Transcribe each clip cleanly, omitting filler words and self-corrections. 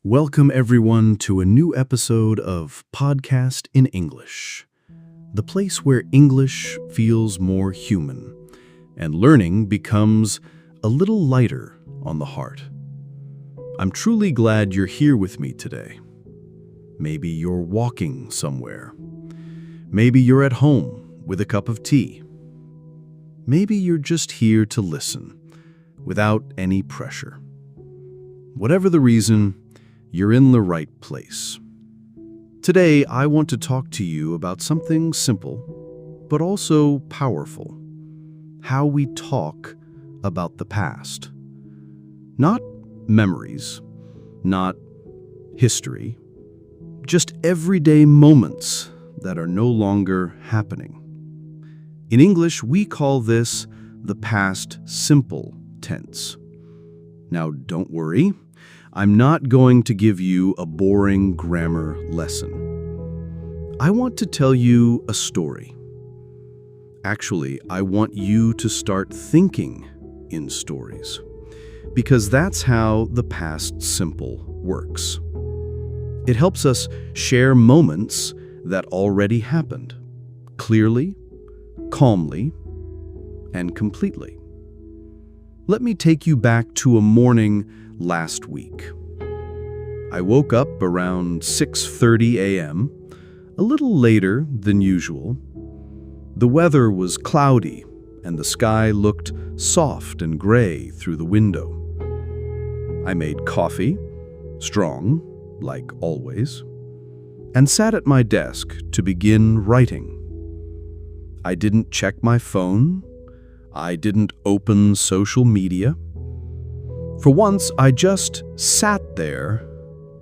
Welcome, everyone, to a new episode of Podcast in English, the place where English feels more human and learning becomes a little lighter on the heart. I'm truly glad you're here with me today. Maybe you're walking somewhere. Maybe you're at home with a cup of tea. Maybe you're just here to listen without any pressure. Whatever the reason, you're in the right place. Today, I want to talk to you about something simple, but also powerful. How we talk about the past. Not memories, not history, just everyday moments that are no longer happening. In English, we call this the past simple tense. Now, don't worry. I'm not going to give you a boring grammar lesson. I want to tell you a story. Actually, I want you to start thinking in stories, because that's how the past simple works. It helps us share moments that already happened, clearly, calmly, and completely. Let me take you back to a morning last week. I woke up around 6:30 a.m., a little later than usual. The weather was cloudy and the sky looked soft and gray through the window. I made coffee, strong, like always, and sat at my desk to begin writing. I didn't check my phone. I didn't open social media. For once, I just sat there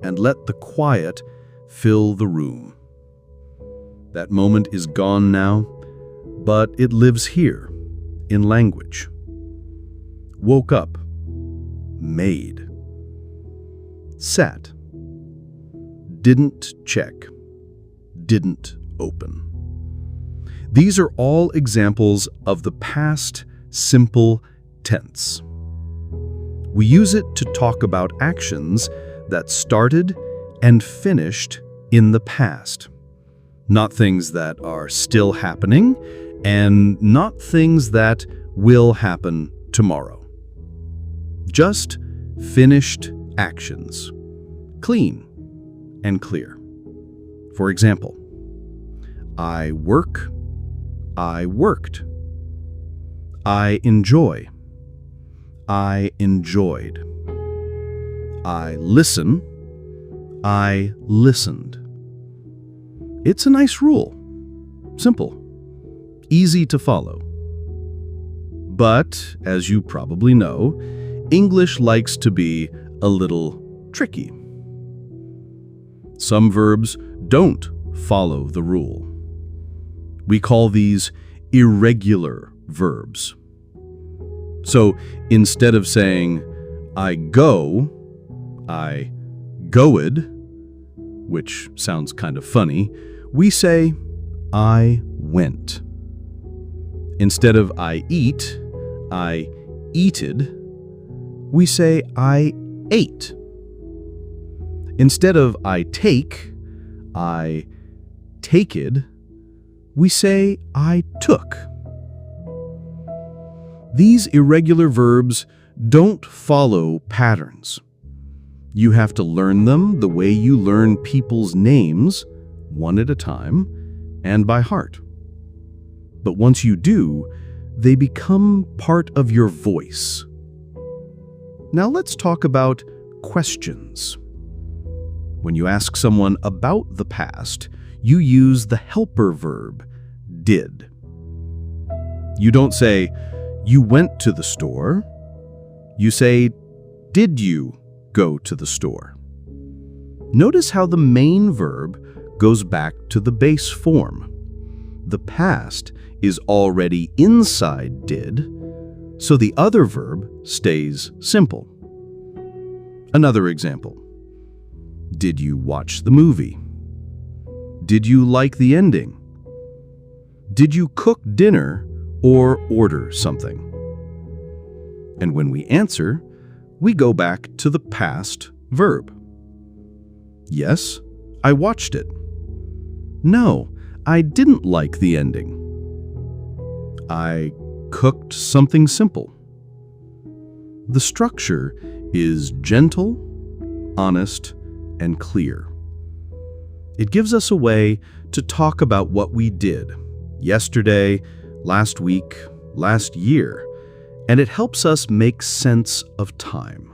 and let the quiet fill the room. That moment is gone now, but it lives here, in language. Woke up, made, sat, didn't check, didn't open. These are all examples of the past simple tense. We use it to talk about actions that started and finished in the past. Not things that are still happening, and not things that will happen tomorrow. Just finished actions. Clean and clear. For example, I work, I worked. I enjoy. I enjoyed. I listen. I listened. It's a nice rule. Simple. Easy to follow. But, as you probably know, English likes to be a little tricky. Some verbs don't follow the rule. We call these irregular verbs. So instead of saying, I go, I goed, which sounds kind of funny, we say, I went. Instead of I eat, I eated, we say, I ate. Instead of I take, I taked, we say, I took. These irregular verbs don't follow patterns. You have to learn them the way you learn people's names, one at a time, and by heart. But once you do, they become part of your voice. Now let's talk about questions. When you ask someone about the past, you use the helper verb, did. You don't say, you went to the store. You say, did you go to the store? Notice how the main verb goes back to the base form. The past is already inside did, so the other verb stays simple. Another example. Did you watch the movie? Did you like the ending? Did you cook dinner or order something? And when we answer, we go back to the past verb. Yes, I watched it. No, I didn't like the ending. I cooked something simple. The structure is gentle, honest, and clear. It gives us a way to talk about what we did yesterday, last week, last year, and it helps us make sense of time.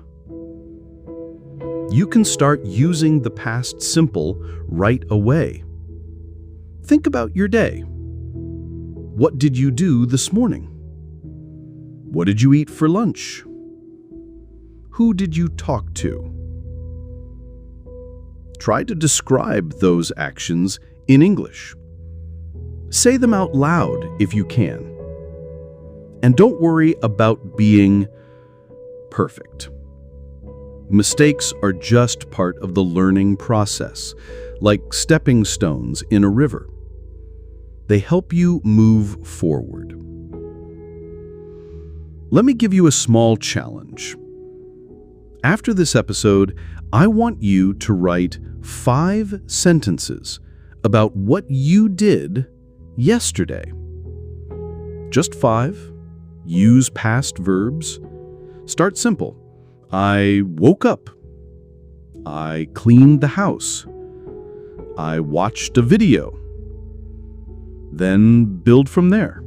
You can start using the past simple right away. Think about your day. What did you do this morning? What did you eat for lunch? Who did you talk to? Try to describe those actions in English. Say them out loud if you can. And don't worry about being perfect. Mistakes are just part of the learning process, like stepping stones in a river. They help you move forward. Let me give you a small challenge. After this episode, I want you to write 5 sentences about what you did yesterday. Just 5. Use past verbs. Start simple. I woke up. I cleaned the house. I watched a video. Then build from there.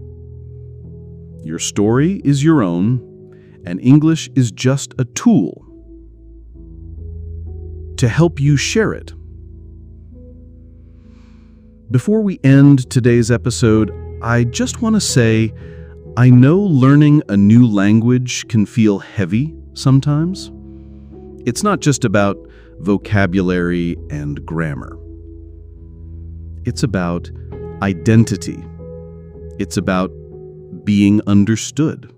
Your story is your own, and English is just a tool to help you share it. Before we end today's episode, I just want to say, I know learning a new language can feel heavy sometimes. It's not just about vocabulary and grammar. It's about identity. It's about being understood.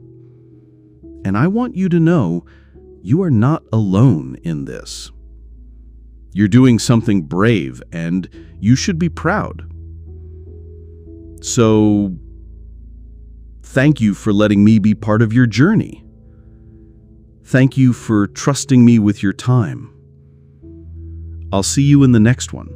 And I want you to know you are not alone in this. You're doing something brave, and you should be proud. So, thank you for letting me be part of your journey. Thank you for trusting me with your time. I'll see you in the next one.